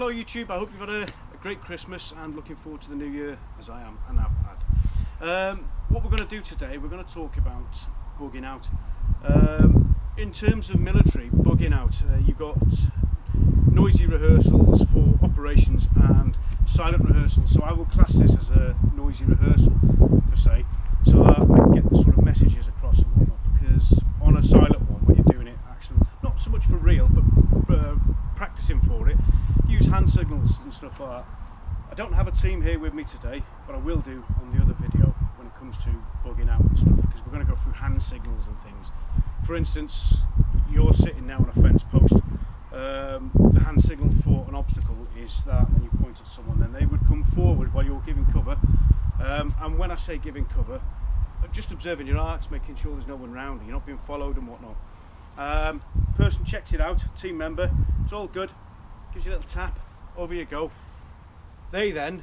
Hello YouTube, I hope you've had a great Christmas and looking forward to the new year as I am and have had. What we're going to do today, we're going to talk about bugging out. In terms of military, bugging out, you've got noisy rehearsals for operations and silent rehearsals. So I will class this as a noisy rehearsal per se, so that I can get the sort of messages across and whatnot, because on a silent one, when you're doing it actually, not so much for real, but practicing for it, use hand signals and stuff like that. I don't have a team here with me today, but I will do on the other video when it comes to bugging out and stuff, because we're going to go through hand signals and things. For instance, you're sitting now on a fence post. The hand signal for an obstacle is that when you point at someone, then they would come forward while you're giving cover. And when I say giving cover, just observing your arcs, making sure there's no one around, you're not being followed and whatnot. Person checks it out, team member, it's all good, gives you a little tap, over you go. They then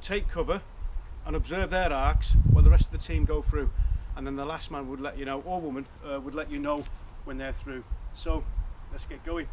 take cover and observe their arcs while the rest of the team go through, and then the last man would let you know, or woman would let you know when they're through. So let's get going.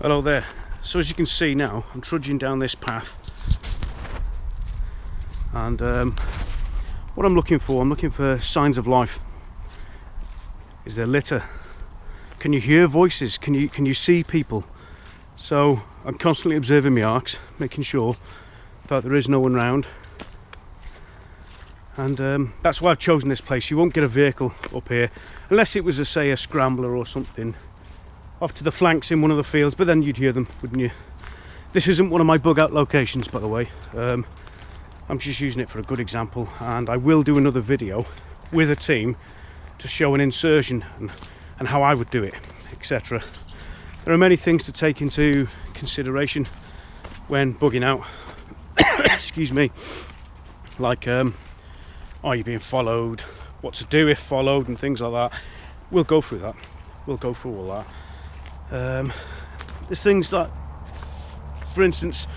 Hello there. So as you can see now, I'm trudging down this path, and what I'm looking for signs of life. Is there litter? Can you hear voices? Can you see people? So I'm constantly observing my arcs, making sure that there is no one round, and that's why I've chosen this place. You won't get a vehicle up here unless it was say a scrambler or something off to the flanks in one of the fields, but then you'd hear them, wouldn't you? This isn't one of my bug out locations, by the way. I'm just using it for a good example, and I will do another video with a team to show an insertion and how I would do it, etc. There are many things to take into consideration when bugging out. Excuse me. Like, are you being followed? What to do if followed, and things like that. We'll go through that. We'll go through all that. There's things like, for instance,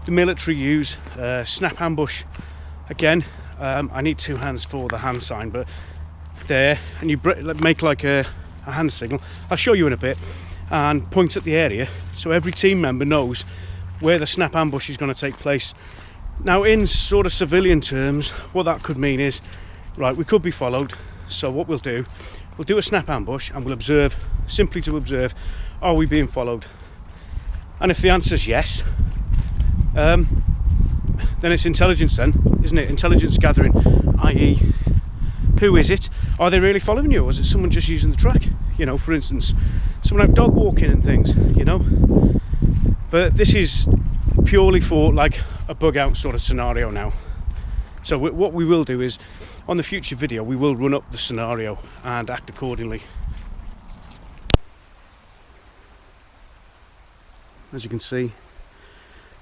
the military use snap ambush. Again, I need two hands for the hand sign, but there, and you make like a hand signal. I'll show you in a bit, and point at the area so every team member knows where the snap ambush is going to take place. Now, in sort of civilian terms, what that could mean is, right, we could be followed, so what we'll do a snap ambush and we'll observe, simply to observe, are we being followed? And if the answer is yes, then it's intelligence then, isn't it? Intelligence gathering, i.e. who is it? Are they really following you, or is it someone just using the track? You know, for instance, someone out dog walking and things, you know? But this is purely for like a bug out sort of scenario now. So what we will do is, on the future video, we will run up the scenario and act accordingly. As you can see,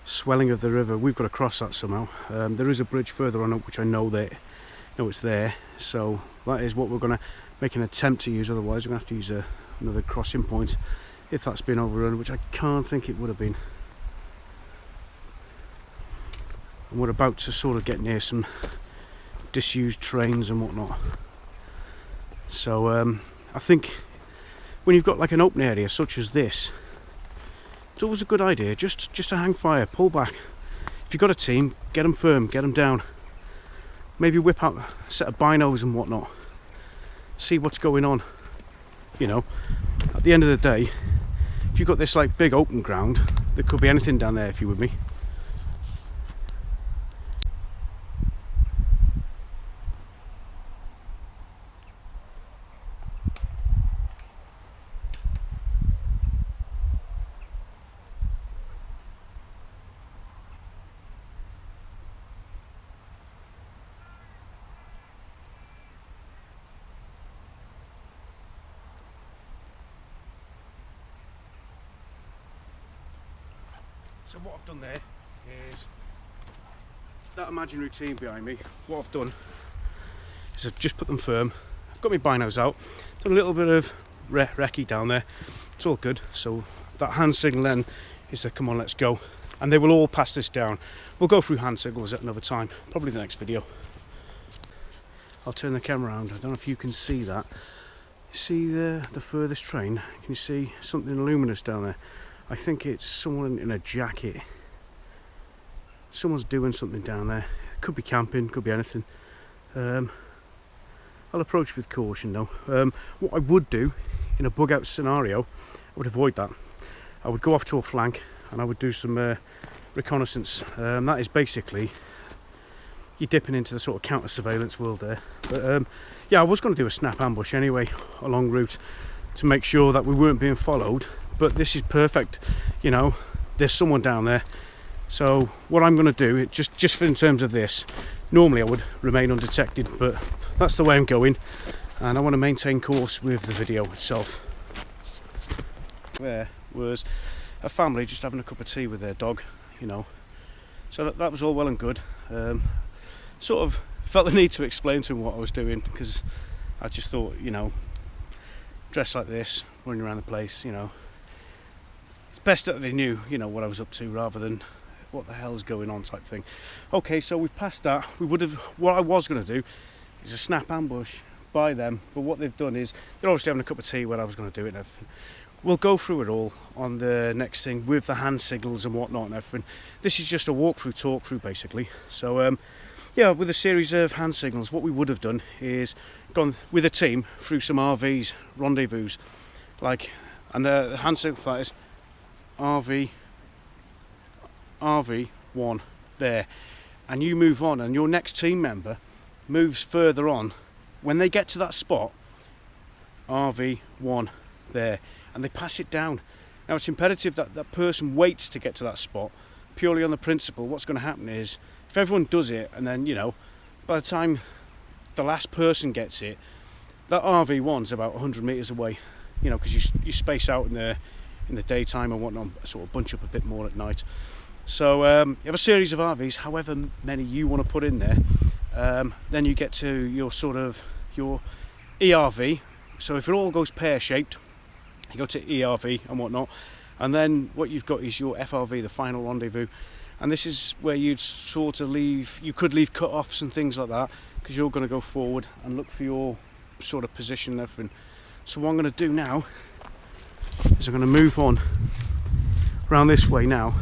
swelling of the river. We've got to cross that somehow. There is a bridge further on up, which I know it's there. So that is what we're going to make an attempt to use. Otherwise, we're going to have to use another crossing point if that's been overrun, which I can't think it would have been. And we're about to sort of get near some disused trains and whatnot. So I think when you've got like an open area such as this, it's always a good idea just to hang fire, pull back. If you've got a team, get them firm, get them down. Maybe whip out a set of binos and whatnot. See what's going on. You know, at the end of the day, if you've got this like big open ground, there could be anything down there, if you're with me. So what I've done there is that imaginary team behind me, what I've done is I've just put them firm. I've got my binos out, done a little bit of recce down there. It's all good. So that hand signal then is a come on, let's go. And they will all pass this down. We'll go through hand signals at another time, probably the next video. I'll turn the camera around. I don't know if you can see that. See the furthest train? Can you see something luminous down there? I think it's someone in a jacket. Someone's doing something down there. Could be camping, could be anything. I'll approach with caution though. What I would do in a bug out scenario, I would avoid that. I would go off to a flank and I would do some reconnaissance. That is basically you're dipping into the sort of counter surveillance world there. But yeah, I was going to do a snap ambush anyway along route to make sure that we weren't being followed. But this is perfect. You know, there's someone down there. So what I'm going to do, just in terms of this, normally I would remain undetected, but that's the way I'm going, and I want to maintain course with the video itself. There was a family just having a cup of tea with their dog, you know. So that was all well and good. Sort of felt the need to explain to them what I was doing, because I just thought, you know, dressed like this, running around the place, you know, it's best that they knew, you know, what I was up to rather than what the hell's going on type thing. Okay, so we've passed that. What I was going to do is a snap ambush by them, but what they've done is they're obviously having a cup of tea when I was going to do it and everything. We'll go through it all on the next thing with the hand signals and whatnot and everything. This is just a walkthrough, talk through basically. So yeah, with a series of hand signals, what we would have done is gone with a team through some RVs, rendezvous, like, and the hand signal for that is RV1 there, and you move on, and your next team member moves further on. When they get to that spot, RV1 there, and they pass it down. Now it's imperative that that person waits to get to that spot, purely on the principle what's going to happen is if everyone does it, and then, you know, by the time the last person gets it, that RV1's about 100 meters away, you know, because you space out in the daytime and whatnot, sort of bunch up a bit more at night. So you have a series of RVs, however many you want to put in there. Then you get to your sort of your ERV. So if it all goes pear-shaped, you go to ERV and whatnot, and then what you've got is your FRV, the final rendezvous. And this is where you'd sort of you could leave cut-offs and things like that, because you're going to go forward and look for your sort of position and everything. So what I'm going to do now is I'm going to move on around this way now,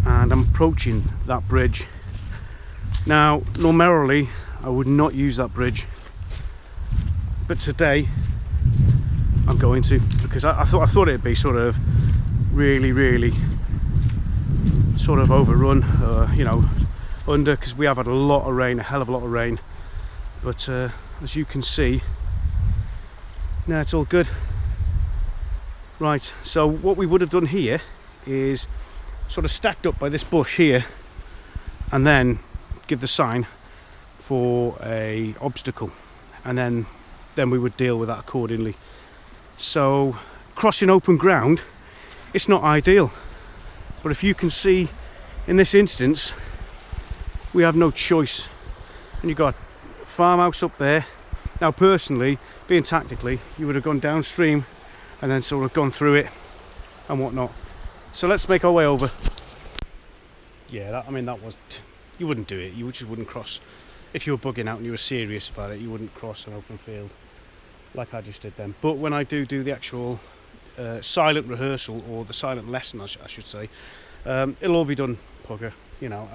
and I'm approaching that bridge. Now normally I would not use that bridge, but today I'm going to, because I thought it'd be sort of really sort of overrun, you know, under, because we have had a lot of rain, a hell of a lot of rain. But as you can see, now it's all good. Right, so what we would have done here is sort of stacked up by this bush here, and then give the sign for a obstacle, and then we would deal with that accordingly. So crossing open ground, it's not ideal, but if you can see in this instance, we have no choice. And you've got a farmhouse up there. Now personally, being tactically, you would have gone downstream and then sort of gone through it and whatnot. So let's make our way over. Yeah, I mean, that was, you wouldn't do it. You just wouldn't cross. If you were bugging out and you were serious about it, you wouldn't cross an open field like I just did then. But when I do the actual silent rehearsal, or the silent lesson I should say, it'll all be done pugger, you know.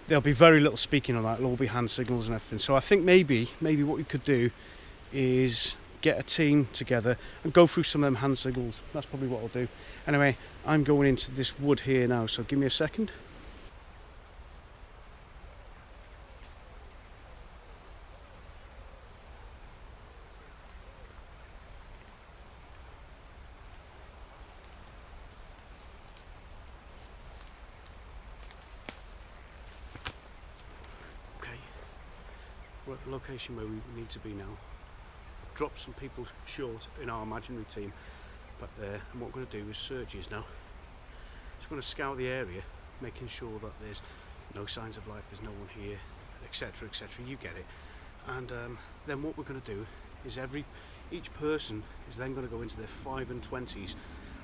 There'll be very little speaking on that. It'll all be hand signals and everything. So I think maybe what we could do is get a team together and go through some of them hand signals. That's probably what I'll do. Anyway, I'm going into this wood here now, so give me a second. We're at the location where we need to be now. Drop some people short in our imaginary team back there, and what we're going to do is searches now. Just going to scout the area making sure that there's no signs of life, there's no one here, etc, etc, you get it. And then what we're going to do is each person is then going to go into their 5 and 20s.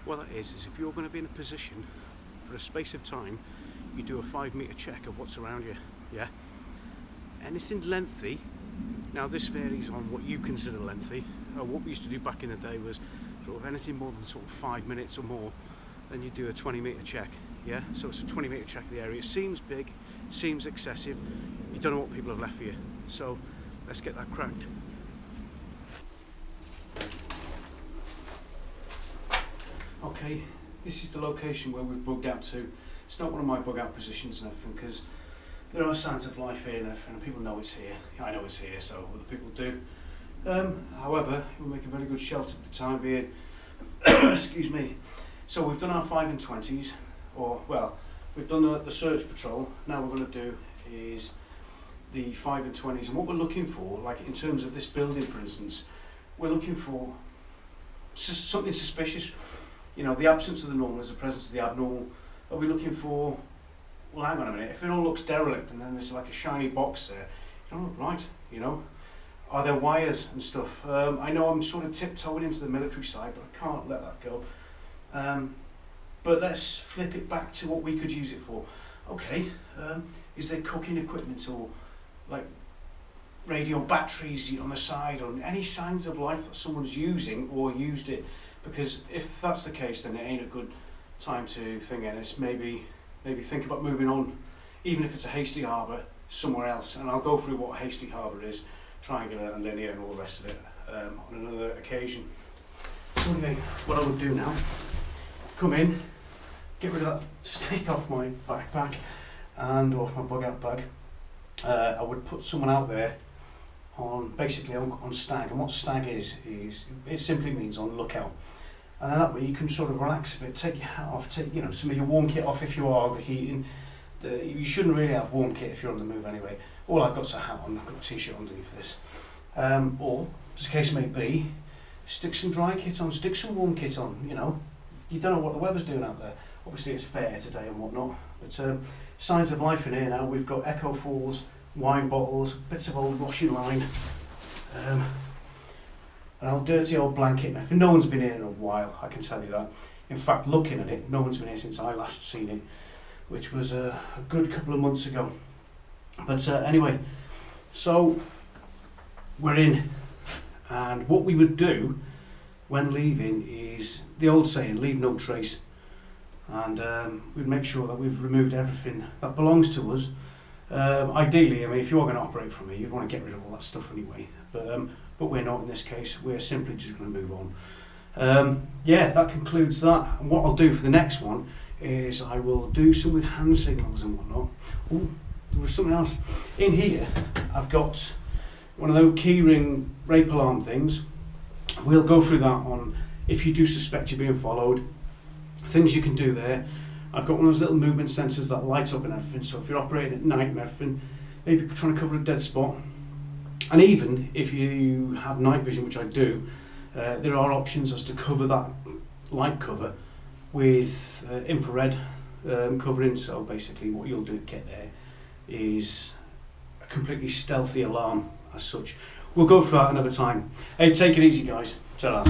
What that is if you're going to be in a position for a space of time, you do a 5 metre check of what's around you. Yeah, anything lengthy, now this varies on what you consider lengthy. What we used to do back in the day was sort of anything more than sort of 5 minutes or more, then you do a 20 metre check. Yeah, so it's a 20 metre check of the area. It seems big, seems excessive, you don't know what people have left for you, so let's get that cracked. Okay, this is the location where we've bugged out to. It's not one of my bug out positions and everything, because there are signs of life here and everything, and people know it's here. I know it's here, so other people do. However, we'll make a very good shelter for the time being. Excuse me. So we've done our 5 and 20s, or well, we've done the search patrol. Now what we're going to do is the 5 and 20s, and what we're looking for, like in terms of this building for instance, we're looking for something suspicious. You know, the absence of the normal is the presence of the abnormal. Are we looking for, well hang on a minute, if it all looks derelict and then there's like a shiny box there, you know, right, you know, are there wires and stuff? I know I'm sort of tiptoeing into the military side, but I can't let that go. But let's flip it back to what we could use it for. Okay, is there cooking equipment or like radio batteries on the side, or any signs of life that someone's using or used it? Because if that's the case, then it ain't a good time to think, and it's maybe think about moving on, even if it's a hasty harbour somewhere else. And I'll go through what a hasty harbour is, triangular and linear and all the rest of it on another occasion. So anyway, what I would do now, come in, get rid of that stick off my backpack and off my bug out bag. I would put someone out there on basically on stag, and what stag is it simply means on lookout. And then that way you can sort of relax a bit, take your hat off, take, you know, some of your warm kit off if you are overheating. You shouldn't really have warm kit if you're on the move anyway. All I've got's a hat on, I've got a t-shirt underneath this. Or, as the case may be, stick some dry kit on, stick some warm kit on, you know. You don't know what the weather's doing out there. Obviously it's fair today and whatnot, but signs of life in here now. We've got echo falls, wine bottles, bits of old washing line, an old dirty old blanket. Now, no one's been here in a while, I can tell you that. In fact, looking at it, no one's been here since I last seen it, which was a good couple of months ago. But anyway, so we're in, and what we would do when leaving is the old saying, leave no trace. And we'd make sure that we've removed everything that belongs to us. Ideally, I mean, if you are going to operate from here, you'd want to get rid of all that stuff anyway. But we're not in this case. We're simply just going to move on. Yeah, that concludes that. And what I'll do for the next one is I will do some with hand signals and whatnot. Oh, there was something else in here. I've got one of those keyring rape alarm things. We'll go through that on if you do suspect you're being followed. Things you can do there. I've got one of those little movement sensors that light up and everything, so if you're operating at night and everything, maybe trying to cover a dead spot. And even if you have night vision, which I do, there are options as to cover that light cover with infrared covering. So basically what you'll do to get there is a completely stealthy alarm as such. We'll go through that another time. Hey, take it easy guys. Ta-ra.